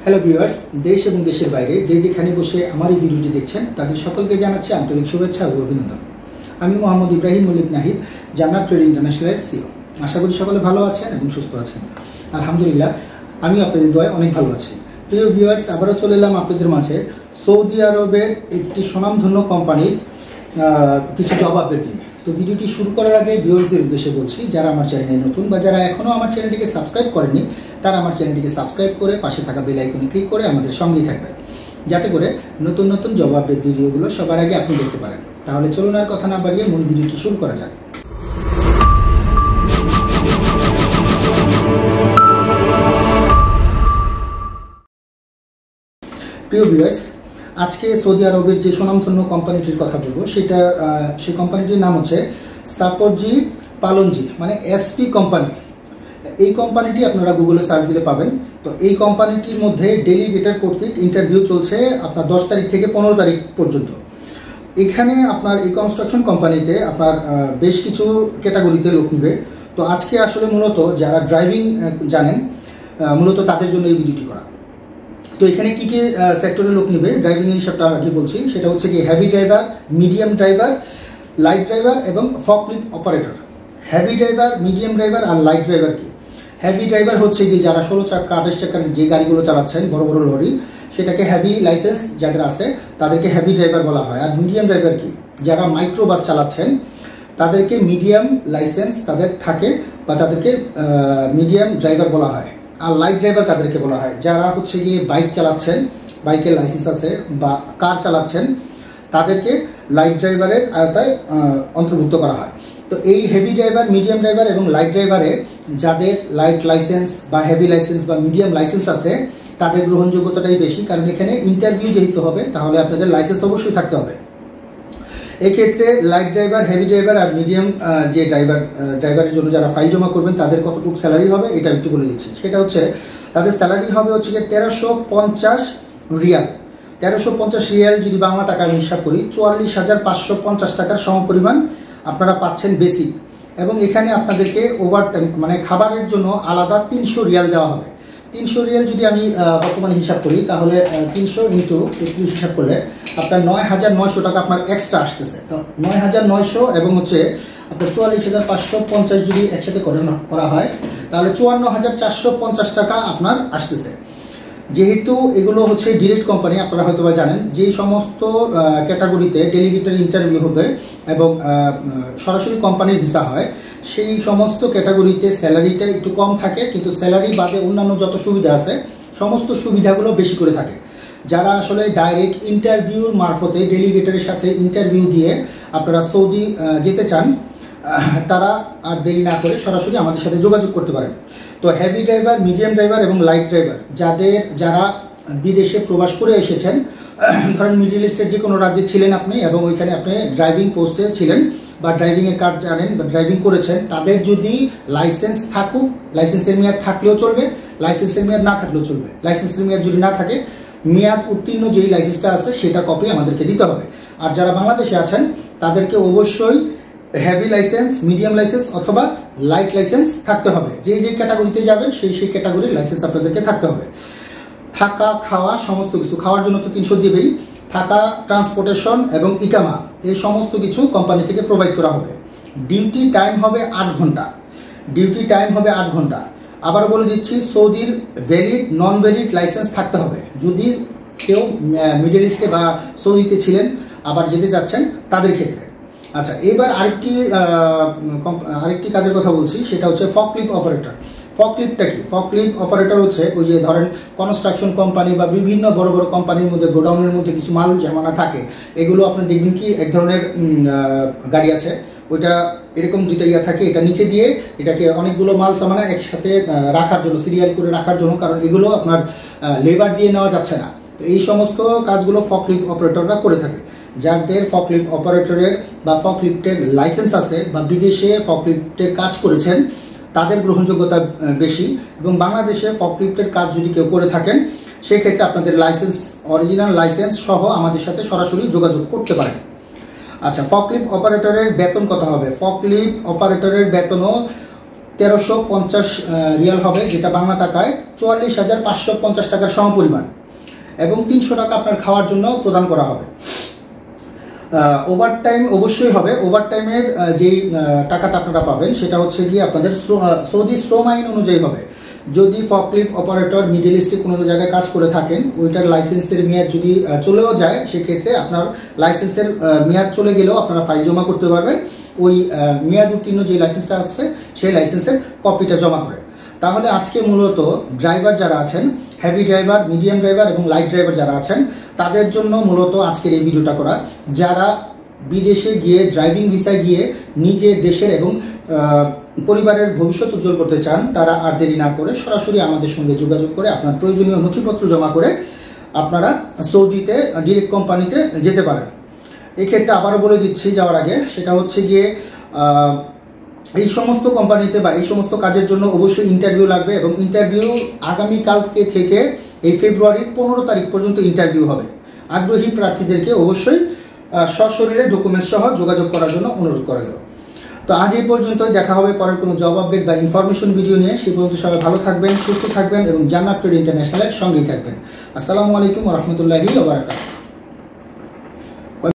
Hello viewers, দেশ এবং দেশের বাইরে যে যেখানে বসে আমার এই ভিডিওটি দেখছেন তাদের সকলকে জানাচ্ছি আন্তরিক শুভেচ্ছা ও অভিনন্দন। আমি মোহাম্মদ ইব্রাহিম মল্লিক নাহিদ, জান্নাত ট্রেড ইন্টারন্যাশনালের সিও। আশা করি সকলে ভালো আছেন এবং সুস্থ আছেন। আলহামদুলিল্লাহ, আমি আপনাদের দয়ায় অনেক ভালো আছি। প্রিয় ভিউয়ার্স, আবারও চলে এলাম আপনাদের মাঝে সৌদি আরবের একটি স্বনামধন্য কোম্পানির কিছু জব আপডেট নিয়ে। তো ভিডিওটি শুরু করার আগে ভিউয়ার্সদের উদ্দেশ্যে বলছি, যারা আমার চ্যানেলে নতুন বা যারা এখনও আমার চ্যানেলটিকে সাবস্ক্রাইব করেননি তারা আমার চ্যানেলটিকে সাবস্ক্রাইব করে পাশে থাকা বেল আইকনে ক্লিক করে আমাদের সঙ্গেই থাকবেন, যাতে করে নতুন নতুন জব আপডেট ভিডিওগুলো সবার আগে আপনি দেখতে পারেন। তাহলে চলুন আর কথা না বাড়িয়ে মূল ভিডিওটি শুরু করা যাক। প্রিয় ভিউয়ার্স, আজকে সৌদি আরবের যে সুনামধন্য কোম্পানিটির কথা বলবো সেই কোম্পানিটির নাম হচ্ছে সাপোর্টজি পালনজি, মানে এসপি কোম্পানি। এই কোম্পানিটি আপনারা গুগলে সার্চ দিলে পাবেন। তো এই কোম্পানিটির মধ্যে ডেলিগেটর কর্তৃক ইন্টারভিউ চলছে আপনার 10 তারিখ থেকে 15 তারিখ পর্যন্ত। এখানে আপনার এই কনস্ট্রাকশন কোম্পানিতে আপনার বেশ কিছু ক্যাটাগরিতে লোক নেবে। তো আজকে আসলে মূলত যারা ড্রাইভিং জানেন মূলত তাদের জন্য এই ভিডিওটি করা। তো এখানে কী কী সেক্টরে লোক নেবে ড্রাইভিংয়ের হিসাবটা আগে বলছি। সেটা হচ্ছে কি heavy driver, medium driver, light driver এবং forklift operator. Heavy driver, medium driver আর লাইট ড্রাইভার কি? হেভি ড্রাইভার হচ্ছে কি যারা 16 চাকা 28 চাকার যে গাড়িগুলো চালাচ্ছেন, বড় বড় লরি, সেটাকে হেভি লাইসেন্স যাদের আছে তাদেরকে হেভি ড্রাইভার বলা হয়। আর মিডিয়াম ড্রাইভার কি? যারা মাইক্রো বাস চালাচ্ছেন তাদেরকে মিডিয়াম লাইসেন্স তাদের থাকে বা তাদেরকে মিডিয়াম ড্রাইভার বলা হয়। আর লাইট ড্রাইভার তাদেরকে বলা হয় যারা হচ্ছে গিয়ে বাইক চালাচ্ছেন, বাইকের লাইসেন্স আছে, বা কার চালাচ্ছেন, তাদেরকে লাইট ড্রাইভারের আওতায় অন্তর্ভুক্ত করা হয়। তো এই হেভি ড্রাইভার, মিডিয়াম ড্রাইভার এবং লাইট ড্রাইভারে যাদের লাইট লাইসেন্স বা হেভি লাইসেন্স বা মিডিয়াম লাইসেন্স আছে তাদের গ্রহণযোগ্যতাটাই বেশি, কারণ এখানে ইন্টারভিউ যেহেতু হবে তাহলে আপনাদের লাইসেন্স অবশ্যই থাকতে হবে। এক্ষেত্রে লাইট ড্রাইভার, হেভি ড্রাইভার আর মিডিয়াম যে ড্রাইভারের জন্য যারা ফাইল জমা করবেন তাদের কতটুকু স্যালারি হবে এটা একটু বলে দিচ্ছি। সেটা হচ্ছে তাদের স্যালারি হবে হচ্ছে যে 1350 রিয়াল। 1350 রিয়াল যদি বাংলা টাকা আমি হিসাব করি 44,550 টাকার সমপরিমাণ আপনারা পাচ্ছেন বেসিক। এবং এখানে আপনাদেরকে ওভারটাইম মানে খাবারের জন্য আলাদা 300 রিয়াল দেওয়া হবে। 300 রিয়াল যদি আমি বর্তমানে হিসাব করি তাহলে 300 ইন্টু 31 হিসাব করলে আপনার 9,900 টাকা আপনার এক্সট্রা আসতেছে। তো 9,900 এবং হচ্ছে আপনার 44,550 যদি একসাথে করা হয় তাহলে 54,450 টাকা আপনার আসতেছে। যেহেতু এগুলো হচ্ছে ডিরেক্ট কোম্পানি, আপনারা হয়তো বা জানেন যে সমস্ত ক্যাটাগরিতে ডেলিগেটর ইন্টারভিউ হবে এবং সরাসরি কোম্পানির ভিসা হয় সেই সমস্ত ক্যাটাগরিতে স্যালারিটা একটু কম থাকে, কিন্তু স্যালারি বাদে অন্যান্য যত সুবিধা আছে সমস্ত সুবিধাগুলো বেশি করে থাকে। যারা আসলে ডাইরেক্ট ইন্টারভিউর মারফতে ডেলিগেটরের সাথে ইন্টারভিউ দিয়ে আপনারা সৌদি যেতে চান তারা আর দেরি না করে সরাসরি আমাদের সাথে যোগাযোগ করতে পারেন। তো হেভি ড্রাইভার, মিডিয়াম ড্রাইভার এবং লাইট ড্রাইভার যারা বিদেশে প্রবাস করে এসেছেন, ধরেন মিডল ইস্টের যে কোনো রাজ্যে ছিলেন আপনি এবং ওইখানে আপনি ড্রাইভিং পোস্টে ছিলেন বা ড্রাইভিংয়ের কাজ জানেন বা ড্রাইভিং করেছেন, তাদের যদি লাইসেন্স থাকুক, লাইসেন্সের মেয়াদ থাকলেও চলবে, লাইসেন্সের মেয়াদ না থাকলেও চলবে। লাইসেন্সের মেয়াদ যদি না থাকে, মেয়াদ উত্তীর্ণ যেই লাইসেন্সটা আছে সেটা কপি আমাদেরকে দিতে হবে। আর যারা বাংলাদেশে আছেন তাদেরকে অবশ্যই হেভি লাইসেন্স, মিডিয়াম লাইসেন্স অথবা লাইট লাইসেন্স থাকতে হবে। যে ক্যাটাগরিতে যাবেন সেই ক্যাটাগরির লাইসেন্স আপনাদেরকে থাকতে হবে। থাকা, খাওয়া, সমস্ত কিছু, খাওয়ার জন্য তো 300 দিবেই, থাকা, ট্রান্সপোর্টেশন এবং ইকামা এই সমস্ত কিছু কোম্পানি থেকে প্রোভাইড করা হবে। ডিউটি টাইম হবে 8 ঘন্টা। ডিউটি টাইম হবে 8 ঘন্টা। আবার বলে দিচ্ছি, সৌদির ভ্যালিড, নন ভ্যালিড লাইসেন্স থাকতে হবে। যদি কেউ মিডল ইস্টে বা সৌদিতে ছিলেন আবার যেতে চাচ্ছেন তাদের ক্ষেত্রে। আচ্ছা, এবার আরেকটি কাজের কথা বলছি, সেটা হচ্ছে ফকলিফট অপারেটর। ফকলিফটটা কি? ফকলিফট অপারেটর হচ্ছে ওই যে ধরেন কনস্ট্রাকশন কোম্পানি বা বিভিন্ন বড় বড় কোম্পানির মধ্যে গোডাউনের মধ্যে কিছু মাল জমানা থাকে, এগুলো আপনি দেখবেন কি এক ধরনের গাড়ি আছে, ওইটা এরকম দুইটা ইয়া থাকে, এটা নিচে দিয়ে এটাকে অনেকগুলো মাল সামানা একসাথে রাখার জন্য, সিরিয়াল করে রাখার জন্য, কারণ এগুলো আপনার লেবার দিয়ে নেওয়া যাচ্ছে না। তো এই সমস্ত কাজগুলো ফকলিফট অপারেটররা করে থাকে। যাদের ফকলিফট অপারেটরের বা ফকলিফটের লাইসেন্স আছে বা বিদেশে ফকলিফটের কাজ করেছেন তাদের গ্রহণযোগ্যতা বেশি। এবং বাংলাদেশে ফকলিফটের কাজ যদি কেউ করে থাকেন সেক্ষেত্রে আপনাদের লাইসেন্স, অরিজিনাল লাইসেন্স সহ আমাদের সাথে সরাসরি যোগাযোগ করতে পারেন। আচ্ছা, ফকলিফট অপারেটরের বেতন কত হবে? ফকলিফট অপারেটরের বেতনও 1350 রিয়াল হবে, যেটা বাংলা টাকায় 44,550 টাকার সমপরিমাণ, এবং 300 টাকা আপনার খাওয়ার জন্য প্রদান করা হবে। ওভারটাইম অবশ্যই হবে। ওভারটাইমের যেই টাকাটা আপনারা পাবেন সেটা হচ্ছে গিয়ে আপনাদের সৌদি শ্রম আইন অনুযায়ী হবে। যদি ফকলিফট অপারেটর মিডল ইস্টে কোনো জায়গায় কাজ করে থাকেন, ওইটার লাইসেন্সের মেয়াদ যদি চলেও যায়, সেক্ষেত্রে আপনার লাইসেন্সের মেয়াদ চলে গেলেও আপনারা ফাইল জমা করতে পারবেন ওই মেয়াদ উত্তীর্ণ যে লাইসেন্সটা আছে সেই লাইসেন্সের কপিটা জমা করে। তাহলে আজকে মূলত ড্রাইভার যারা আছেন, হেভি ড্রাইভার, মিডিয়াম ড্রাইভার এবং লাইট ড্রাইভার যারা আছেন, তাদের জন্য মূলত আজকের এই ভিডিওটা করা। যারা বিদেশে গিয়ে ড্রাইভিং ভিসায় গিয়ে নিজের দেশের এবং পরিবারের ভবিষ্যৎ উজ্জ্বল করতে চান, তারা আর দেরি না করে সরাসরি আমাদের সঙ্গে যোগাযোগ করে আপনার প্রয়োজনীয় নথিপত্র জমা করে আপনারা সৌদিতে ডিরেক্ট কোম্পানিতে যেতে পারেন। এক্ষেত্রে আবারও বলে দিচ্ছি যাওয়ার আগে, সেটা হচ্ছে গিয়ে এই সমস্ত কোম্পানিতে বা এই সমস্ত কাজের জন্য অবশ্যই ইন্টারভিউ লাগবে, এবং ইন্টারভিউ আগামীকালকে থেকে এই ফেব্রুয়ারির 15 তারিখ পর্যন্ত ইন্টারভিউ হবে। আগ্রহী প্রার্থীদেরকে অবশ্যই সশরীরে ডকুমেন্টস সহ যোগাযোগ করার জন্য অনুরোধ করা গেল। তো আজ এই পর্যন্তই, দেখা হবে পরের কোনো জব আপডেট বা ইনফরমেশন ভিডিও নিয়ে। সেই পর্যন্ত সবাই ভালো থাকবেন, সুস্থ থাকবেন এবং জান্নাত ট্রেড ইন্টারন্যাশনালের সঙ্গেই থাকবেন। আসসালামু আলাইকুম ওয়া রাহমাতুল্লাহি ওয়া বারাকাতুহু।